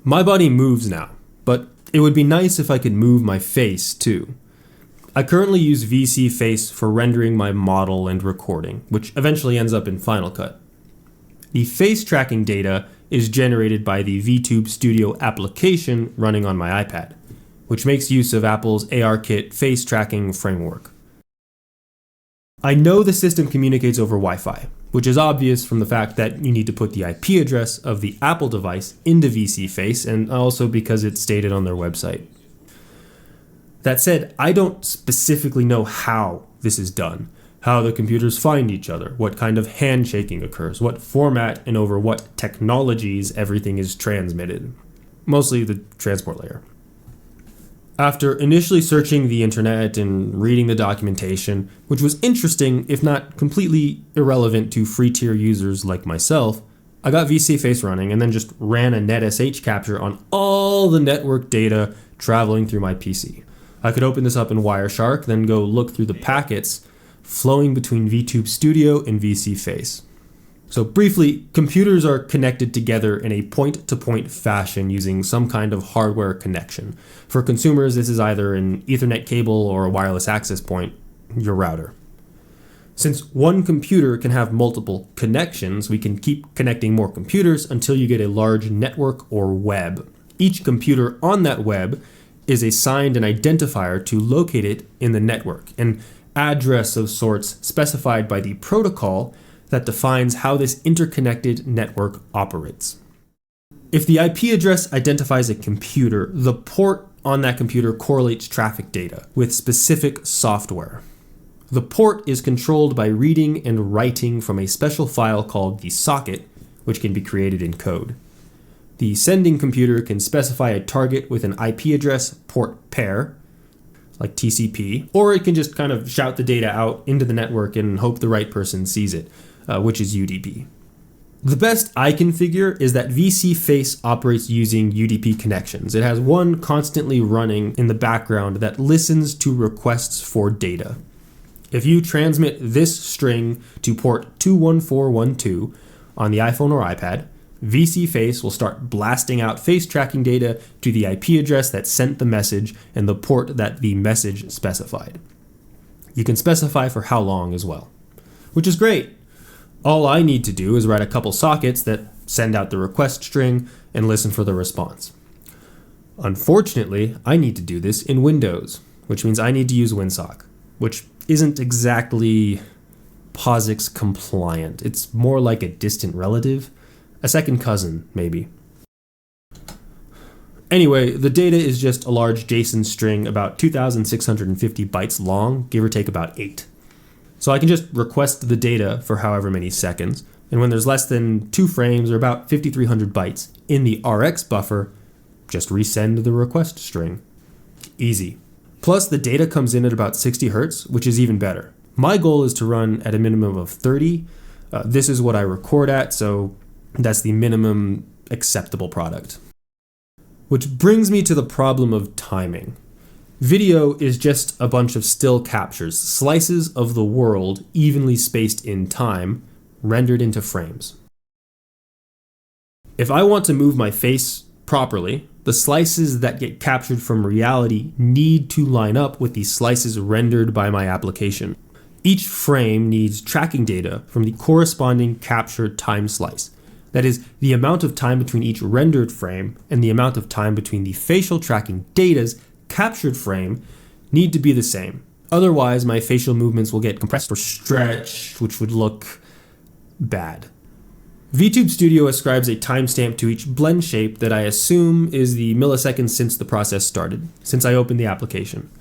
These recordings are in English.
My body moves now, but it would be nice if I could move my face too. I currently use VC Face for rendering my model and recording, which eventually ends up in Final Cut. The face tracking data is generated by the VTubeStudio application running on my iPad, which makes use of Apple's ARKit face tracking framework. I know the system communicates over Wi-Fi, which is obvious from the fact that you need to put the IP address of the Apple device into VC Face, and also because it's stated on their website. That said, I don't specifically know how this is done, how the computers find each other, what kind of handshaking occurs, what format and over what technologies everything is transmitted. Mostly the transport layer. After initially searching the internet and reading the documentation, which was interesting if not completely irrelevant to free tier users like myself, I got VC Face running and then just ran a NetSH capture on all the network data traveling through my PC. I could open this up in Wireshark, then go look through the packets flowing between VTubeStudio and VC Face. So briefly, computers are connected together in a point-to-point fashion using some kind of hardware connection. For consumers, this is either an Ethernet cable or a wireless access point, your router. Since one computer can have multiple connections, we can keep connecting more computers until you get a large network or web. Each computer on that web is assigned an identifier to locate it in the network, an address of sorts specified by the protocol that defines how this interconnected network operates. If the IP address identifies a computer, the port on that computer correlates traffic data with specific software. The port is controlled by reading and writing from a special file called the socket, which can be created in code. The sending computer can specify a target with an IP address port pair, like TCP, or it can just kind of shout the data out into the network and hope the right person sees it, which is UDP. The best I can figure is that VC Face operates using UDP connections. It has one constantly running in the background that listens to requests for data. If you transmit this string to port 21412 on the iPhone or iPad, VC Face will start blasting out face tracking data to the IP address that sent the message and the port that the message specified. You can specify for how long as well, which is great. All I need to do is write a couple sockets that send out the request string and listen for the response. Unfortunately, I need to do this in Windows, which means I need to use WinSock, which isn't exactly POSIX compliant. It's more like a distant relative. A second cousin, maybe. Anyway, the data is just a large JSON string about 2,650 bytes long, give or take about 8. So I can just request the data for however many seconds, and when there's less than 2 frames or about 5,300 bytes in the RX buffer, just resend the request string. Easy. Plus, the data comes in at about 60 Hz, which is even better. My goal is to run at a minimum of 30. This is what I record at, so that's the minimum acceptable product. Which brings me to the problem of timing. Video is just a bunch of still captures, slices of the world evenly spaced in time, rendered into frames. If I want to move my face properly, the slices that get captured from reality need to line up with the slices rendered by my application. Each frame needs tracking data from the corresponding captured time slice. That is, the amount of time between each rendered frame and the amount of time between the facial tracking data's captured frame need to be the same. Otherwise, my facial movements will get compressed or stretched, which would look bad. VTubeStudio ascribes a timestamp to each blend shape that I assume is the milliseconds since the process started, since I opened the application.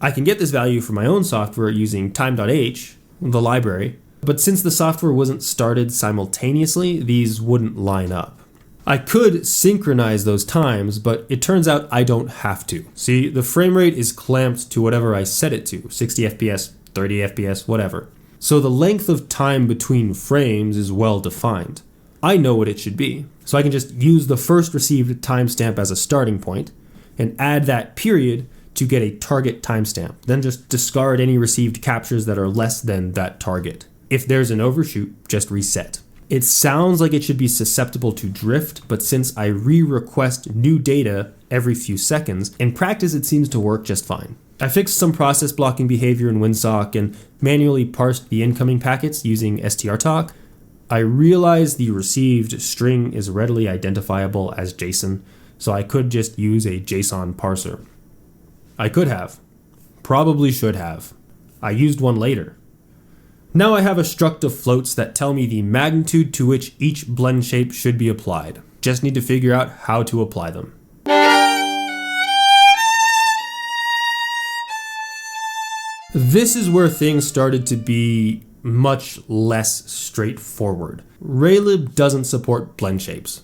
I can get this value from my own software using time.h, the library, but since the software wasn't started simultaneously, these wouldn't line up. I could synchronize those times, but it turns out I don't have to. See, the frame rate is clamped to whatever I set it to, 60 FPS, 30 FPS, whatever. So the length of time between frames is well defined. I know what it should be, so I can just use the first received timestamp as a starting point and add that period to get a target timestamp, then just discard any received captures that are less than that target. If there's an overshoot, just reset. It sounds like it should be susceptible to drift, but since I re-request new data every few seconds, in practice it seems to work just fine. I fixed some process blocking behavior in WinSock and manually parsed the incoming packets using strtalk. I realized the received string is readily identifiable as JSON, so I could just use a JSON parser. I could have. Probably should have. I used one later. Now I have a struct of floats that tell me the magnitude to which each blend shape should be applied. Just need to figure out how to apply them. This is where things started to be much less straightforward. Raylib doesn't support blend shapes.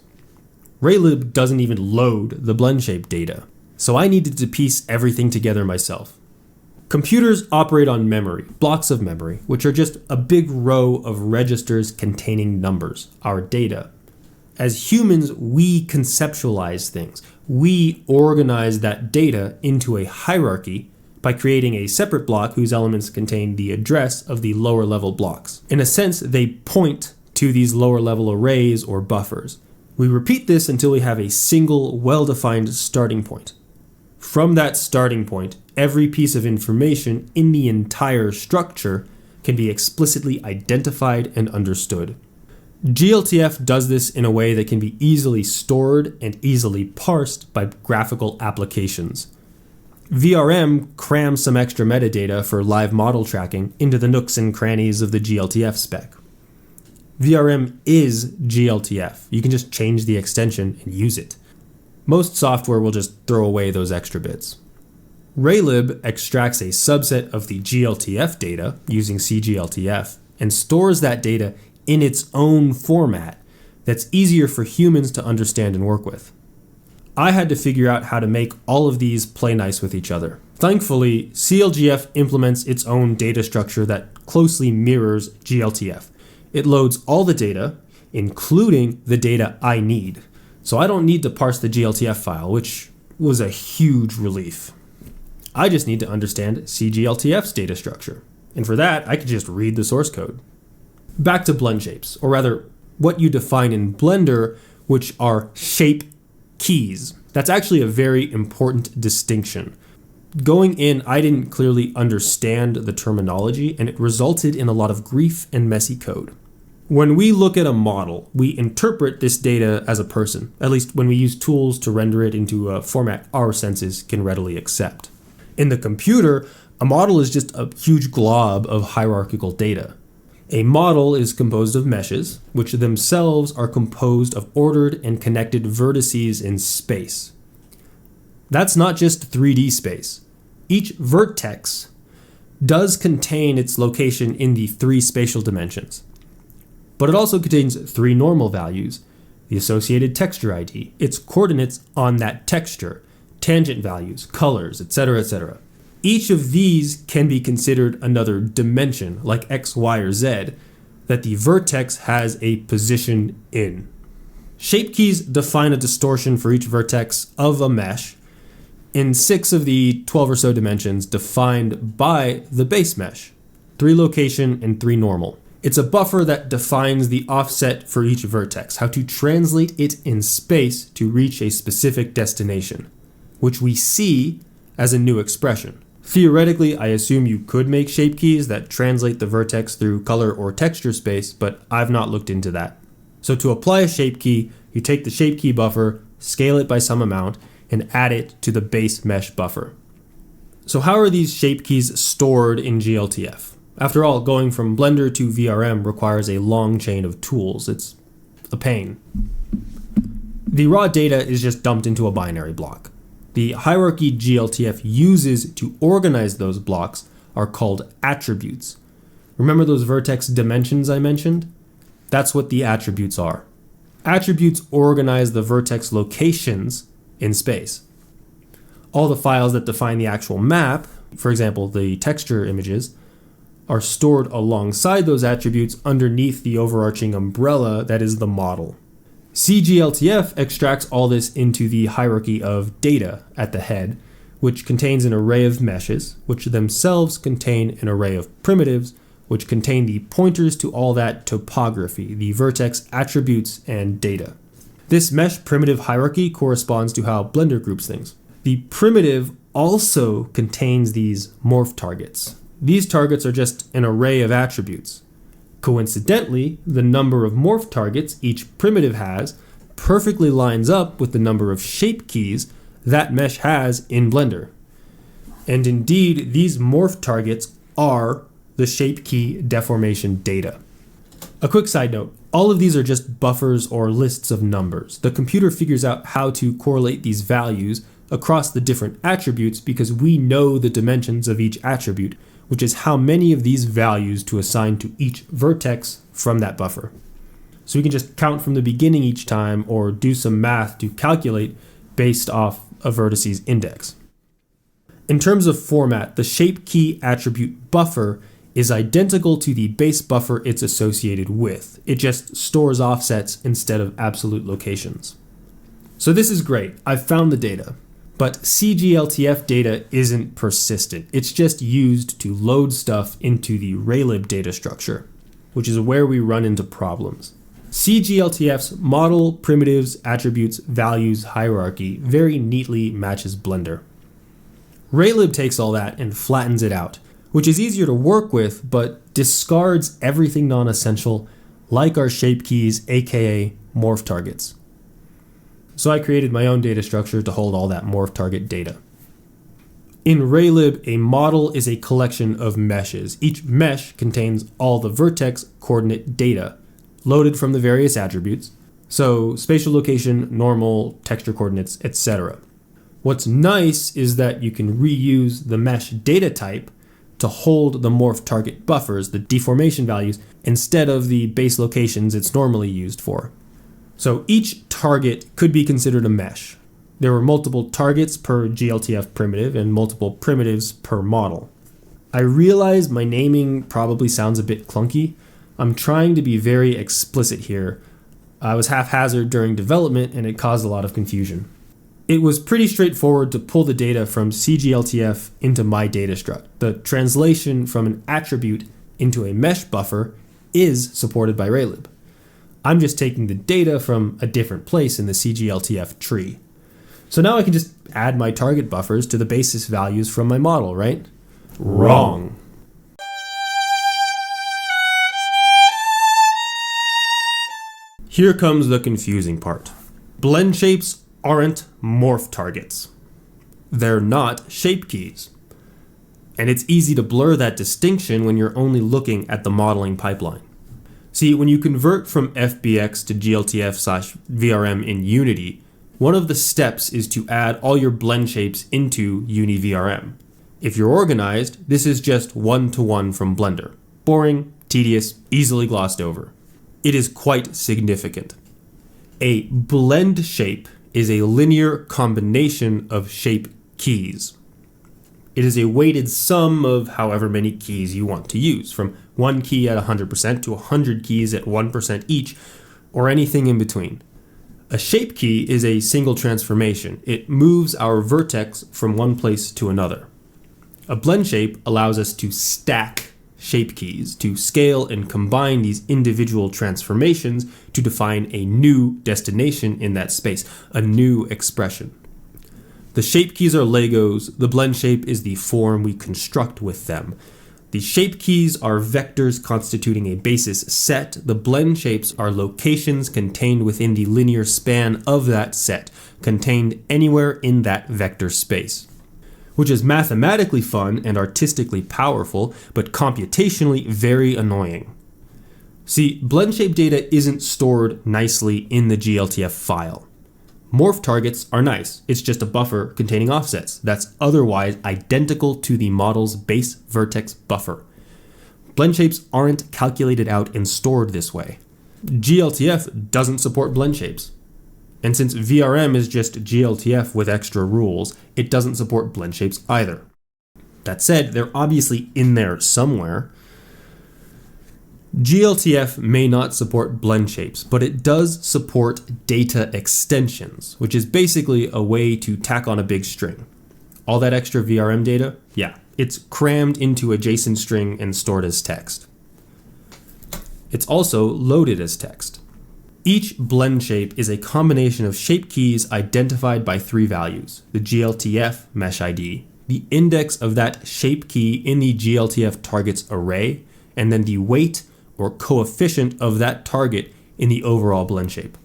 Raylib doesn't even load the blend shape data. So I needed to piece everything together myself. Computers operate on memory, blocks of memory, which are just a big row of registers containing numbers, our data. As humans, we conceptualize things. We organize that data into a hierarchy by creating a separate block whose elements contain the address of the lower level blocks. In a sense, they point to these lower level arrays or buffers. We repeat this until we have a single, well-defined starting point. From that starting point, every piece of information in the entire structure can be explicitly identified and understood. glTF does this in a way that can be easily stored and easily parsed by graphical applications. VRM crams some extra metadata for live model tracking into the nooks and crannies of the glTF spec. VRM is glTF. You can just change the extension and use it. Most software will just throw away those extra bits. Raylib extracts a subset of the glTF data using cgltf and stores that data in its own format that's easier for humans to understand and work with. I had to figure out how to make all of these play nice with each other. Thankfully, cgltf implements its own data structure that closely mirrors glTF. It loads all the data, including the data I need. So I don't need to parse the glTF file, which was a huge relief. I just need to understand cgltf's data structure. And for that, I could just read the source code. Back to blend shapes, or rather, what you define in Blender, which are shape keys. That's actually a very important distinction. Going in, I didn't clearly understand the terminology, and it resulted in a lot of grief and messy code. When we look at a model, we interpret this data as a person, at least when we use tools to render it into a format our senses can readily accept. In the computer, a model is just a huge glob of hierarchical data. A model is composed of meshes, which themselves are composed of ordered and connected vertices in space. That's not just 3D space. Each vertex does contain its location in the 3 spatial dimensions. But it also contains 3 normal values, the associated texture ID, its coordinates on that texture, tangent values, colors, etc., etc. Each of these can be considered another dimension, like X, Y, or Z, that the vertex has a position in. Shape keys define a distortion for each vertex of a mesh in 6 of the 12 or so dimensions defined by the base mesh, 3 location and 3 normal. It's a buffer that defines the offset for each vertex, how to translate it in space to reach a specific destination, which we see as a new expression. Theoretically, I assume you could make shape keys that translate the vertex through color or texture space, but I've not looked into that. So to apply a shape key, you take the shape key buffer, scale it by some amount, and add it to the base mesh buffer. So how are these shape keys stored in glTF? After all, going from Blender to VRM requires a long chain of tools. It's a pain. The raw data is just dumped into a binary block. The hierarchy glTF uses to organize those blocks are called attributes. Remember those vertex dimensions I mentioned? That's what the attributes are. Attributes organize the vertex locations in space. All the files that define the actual map, for example, the texture images, are stored alongside those attributes underneath the overarching umbrella that is the model. cgltf extracts all this into the hierarchy of data at the head, which contains an array of meshes, which themselves contain an array of primitives, which contain the pointers to all that topography, the vertex attributes and data. This mesh primitive hierarchy corresponds to how Blender groups things. The primitive also contains these morph targets. These targets are just an array of attributes. Coincidentally, the number of morph targets each primitive has perfectly lines up with the number of shape keys that mesh has in Blender. And indeed, these morph targets are the shape key deformation data. A quick side note, all of these are just buffers or lists of numbers. The computer figures out how to correlate these values across the different attributes because we know the dimensions of each attribute, which is how many of these values to assign to each vertex from that buffer. So we can just count from the beginning each time or do some math to calculate based off a vertice's index. In terms of format, the shape key attribute buffer is identical to the base buffer it's associated with. It just stores offsets instead of absolute locations. So this is great. I've found the data. But cgltf data isn't persistent. It's just used to load stuff into the Raylib data structure, which is where we run into problems. cgltf's model, primitives, attributes, values hierarchy very neatly matches Blender. Raylib takes all that and flattens it out, which is easier to work with, but discards everything non-essential, like our shape keys, aka morph targets. So I created my own data structure to hold all that morph target data. In Raylib, a model is a collection of meshes. Each mesh contains all the vertex coordinate data, loaded from the various attributes, so spatial location, normal, texture coordinates, etc. What's nice is that you can reuse the mesh data type to hold the morph target buffers, the deformation values, instead of the base locations it's normally used for. So each target could be considered a mesh. There were multiple targets per glTF primitive and multiple primitives per model. I realize my naming probably sounds a bit clunky. I'm trying to be very explicit here. I was haphazard during development and it caused a lot of confusion. It was pretty straightforward to pull the data from cgltf into my data struct. The translation from an attribute into a mesh buffer is supported by Raylib. I'm just taking the data from a different place in the cgltf tree. So now I can just add my target buffers to the basis values from my model, right? Wrong. Here comes the confusing part. Blendshapes aren't morph targets. They're not shape keys. And it's easy to blur that distinction when you're only looking at the modeling pipeline. See, when you convert from FBX to glTF/VRM in Unity, one of the steps is to add all your blend shapes into UniVRM. If you're organized, this is just one-to-one from Blender. Boring, tedious, easily glossed over. It is quite significant. A blend shape is a linear combination of shape keys. It is a weighted sum of however many keys you want to use, from one key at 100% to 100 keys at 1% each, or anything in between. A shape key is a single transformation. It moves our vertex from one place to another. A blend shape allows us to stack shape keys, to scale and combine these individual transformations to define a new destination in that space, a new expression. The shape keys are Legos, the blend shape is the form we construct with them. The shape keys are vectors constituting a basis set. The blend shapes are locations contained within the linear span of that set, contained anywhere in that vector space. Which is mathematically fun and artistically powerful, but computationally very annoying. See, blend shape data isn't stored nicely in the glTF file. Morph targets are nice. It's just a buffer containing offsets that's otherwise identical to the model's base vertex buffer. Blend shapes aren't calculated out and stored this way. glTF doesn't support blend shapes. And since VRM is just glTF with extra rules, it doesn't support blend shapes either. That said, they're obviously in there somewhere. glTF may not support blend shapes, but it does support data extensions, which is basically a way to tack on a big string. All that extra VRM data, yeah, it's crammed into a JSON string and stored as text. It's also loaded as text. Each blend shape is a combination of shape keys identified by 3 values: the glTF mesh ID, the index of that shape key in the glTF target's array, and then the weight or coefficient of that target in the overall blend shape.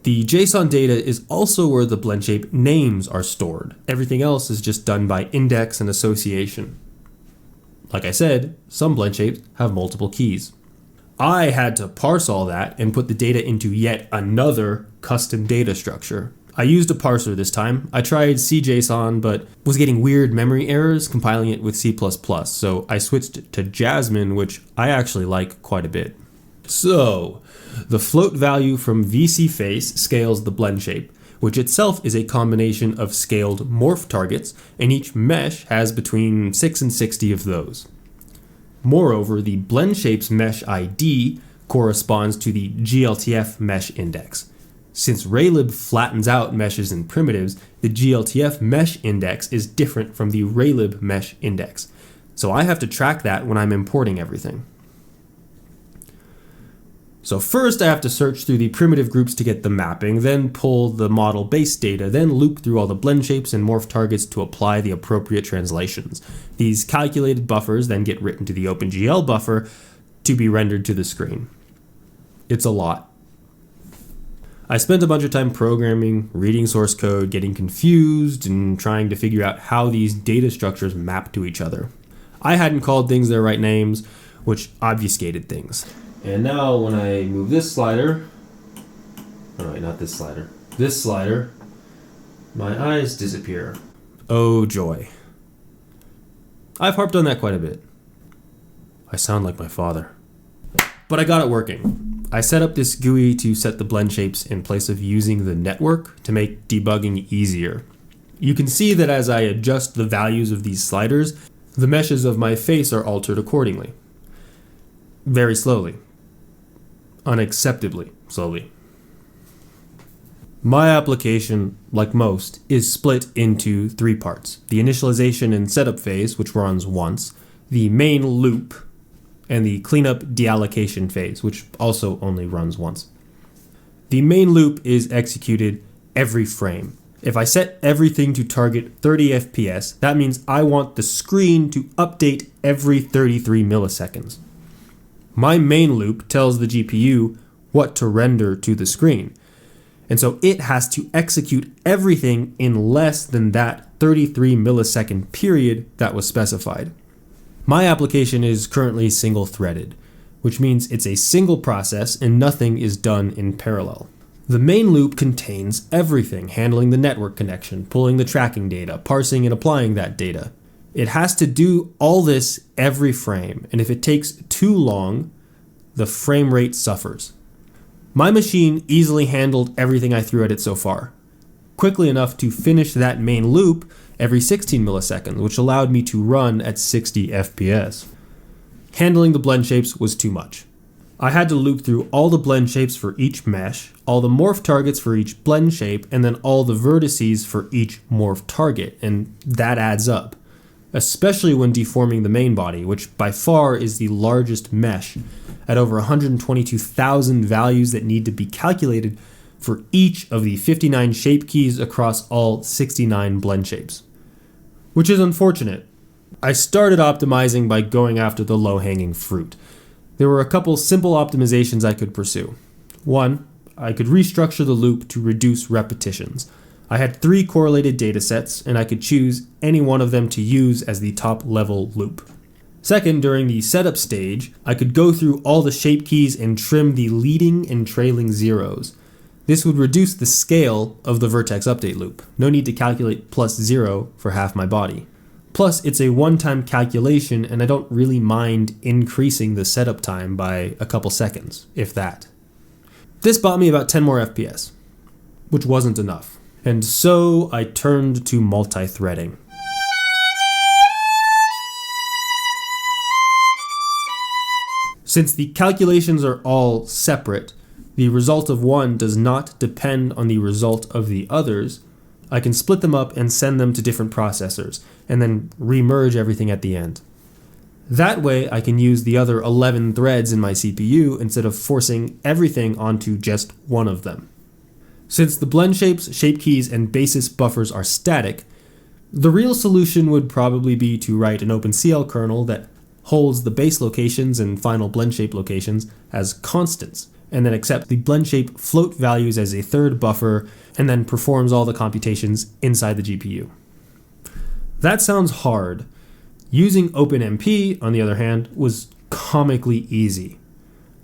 The JSON data is also where the blend shape names are stored. Everything else is just done by index and association. Like I said, some blend shapes have multiple keys. I had to parse all that and put the data into yet another custom data structure. I used a parser this time. I tried CJSON, but was getting weird memory errors compiling it with C++, so I switched to Jasmine, which I actually like quite a bit. So, the float value from VCFace scales the blend shape, which itself is a combination of scaled morph targets, and each mesh has between 6 and 60 of those. Moreover, the blend shape's mesh ID corresponds to the glTF mesh index. Since Raylib flattens out meshes and primitives, the glTF mesh index is different from the Raylib mesh index. So I have to track that when I'm importing everything. So first I have to search through the primitive groups to get the mapping, then pull the model base data, then loop through all the blend shapes and morph targets to apply the appropriate translations. These calculated buffers then get written to the OpenGL buffer to be rendered to the screen. It's a lot. I spent a bunch of time programming, reading source code, getting confused, and trying to figure out how these data structures map to each other. I hadn't called things their right names, which obfuscated things. And now when I move this slider, oh wait, not this slider, my eyes disappear. Oh joy. I've harped on that quite a bit. I sound like my father. But I got it working. I set up this GUI to set the blend shapes in place of using the network to make debugging easier. You can see that as I adjust the values of these sliders, the meshes of my face are altered accordingly. Very slowly. Unacceptably slowly. My application, like most, is split into 3 parts: the initialization and setup phase, which runs once, the main loop, and the cleanup deallocation phase, which also only runs once. The main loop is executed every frame. If I set everything to target 30 FPS, that means I want the screen to update every 33 milliseconds. My main loop tells the GPU what to render to the screen, and so it has to execute everything in less than that 33 millisecond period that was specified. My application is currently single-threaded, which means it's a single process and nothing is done in parallel. The main loop contains everything, handling the network connection, pulling the tracking data, parsing and applying that data. It has to do all this every frame, and if it takes too long, the frame rate suffers. My machine easily handled everything I threw at it so far, quickly enough to finish that main loop every 16 milliseconds, which allowed me to run at 60 FPS. Handling the blend shapes was too much. I had to loop through all the blend shapes for each mesh, all the morph targets for each blend shape, and then all the vertices for each morph target, and that adds up, especially when deforming the main body, which by far is the largest mesh, at over 122,000 values that need to be calculated for each of the 59 shape keys across all 69 blend shapes. Which is unfortunate. I started optimizing by going after the low-hanging fruit. There were a couple simple optimizations I could pursue. One, I could restructure the loop to reduce repetitions. I had 3 correlated datasets, and I could choose any one of them to use as the top-level loop. Second, during the setup stage, I could go through all the shape keys and trim the leading and trailing zeros. This would reduce the scale of the vertex update loop. No need to calculate +0 for half my body. Plus, it's a one-time calculation, and I don't really mind increasing the setup time by a couple seconds, if that. This bought me about 10 more FPS, which wasn't enough. And so I turned to multithreading. Since the calculations are all separate, the result of one does not depend on the result of the others, I can split them up and send them to different processors, and then remerge everything at the end. That way I can use the other 11 threads in my CPU instead of forcing everything onto just one of them. Since the blend shapes, shape keys, and basis buffers are static, the real solution would probably be to write an OpenCL kernel that holds the base locations and final blend shape locations as constants, and then accept the blend shape float values as a third buffer, and then performs all the computations inside the GPU. That sounds hard. Using OpenMP, on the other hand, was comically easy.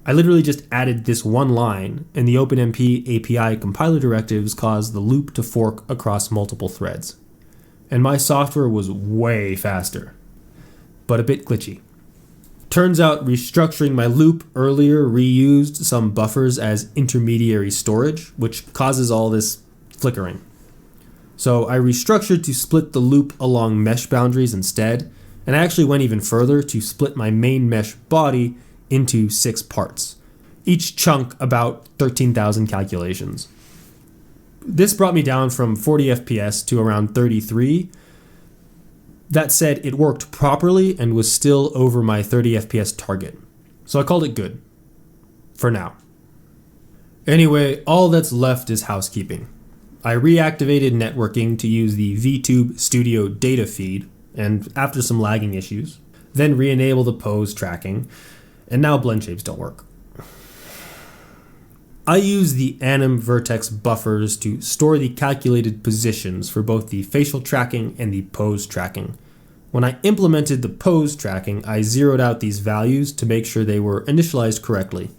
I literally just added this one line, and the OpenMP API compiler directives caused the loop to fork across multiple threads. And my software was way faster, but a bit glitchy. Turns out restructuring my loop earlier reused some buffers as intermediary storage, which causes all this flickering. So I restructured to split the loop along mesh boundaries instead, and I actually went even further to split my main mesh body into 6 parts, each chunk about 13,000 calculations. This brought me down from 40 FPS to around 33. That said, it worked properly and was still over my 30 FPS target, so I called it good. For now. Anyway, all that's left is housekeeping. I reactivated networking to use the VTubeStudio data feed, and after some lagging issues, then re-enable the pose tracking, and now blend shapes don't work. I use the anim vertex buffers to store the calculated positions for both the facial tracking and the pose tracking. When I implemented the pose tracking, I zeroed out these values to make sure they were initialized correctly.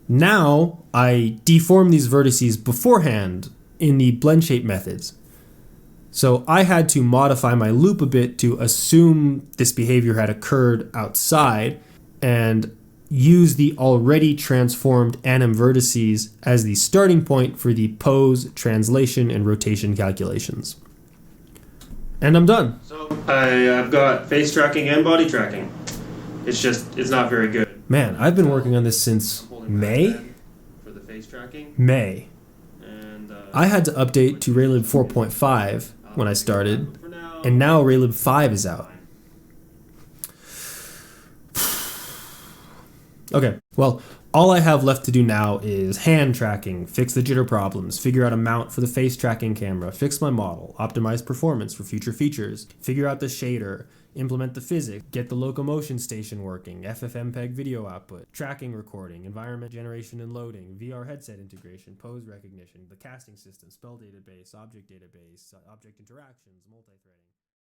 Now, I deform these vertices beforehand in the blend shape methods. So I had to modify my loop a bit to assume this behavior had occurred outside and use the already transformed anim vertices as the starting point for the pose, translation, and rotation calculations. And I'm done. So I've got face tracking and body tracking. It's not very good. Man, I've been working on this since May? For the face tracking? May. And I had to update to Raylib 4.5 when I started, and now Raylib 5 is out. Okay, well, all I have left to do now is hand tracking, fix the jitter problems, figure out a mount for the face tracking camera, fix my model, optimize performance for future features, figure out the shader, implement the physics, get the locomotion station working, FFmpeg video output, tracking recording, environment generation and loading, VR headset integration, pose recognition, the casting system, spell database, object interactions, multithreading.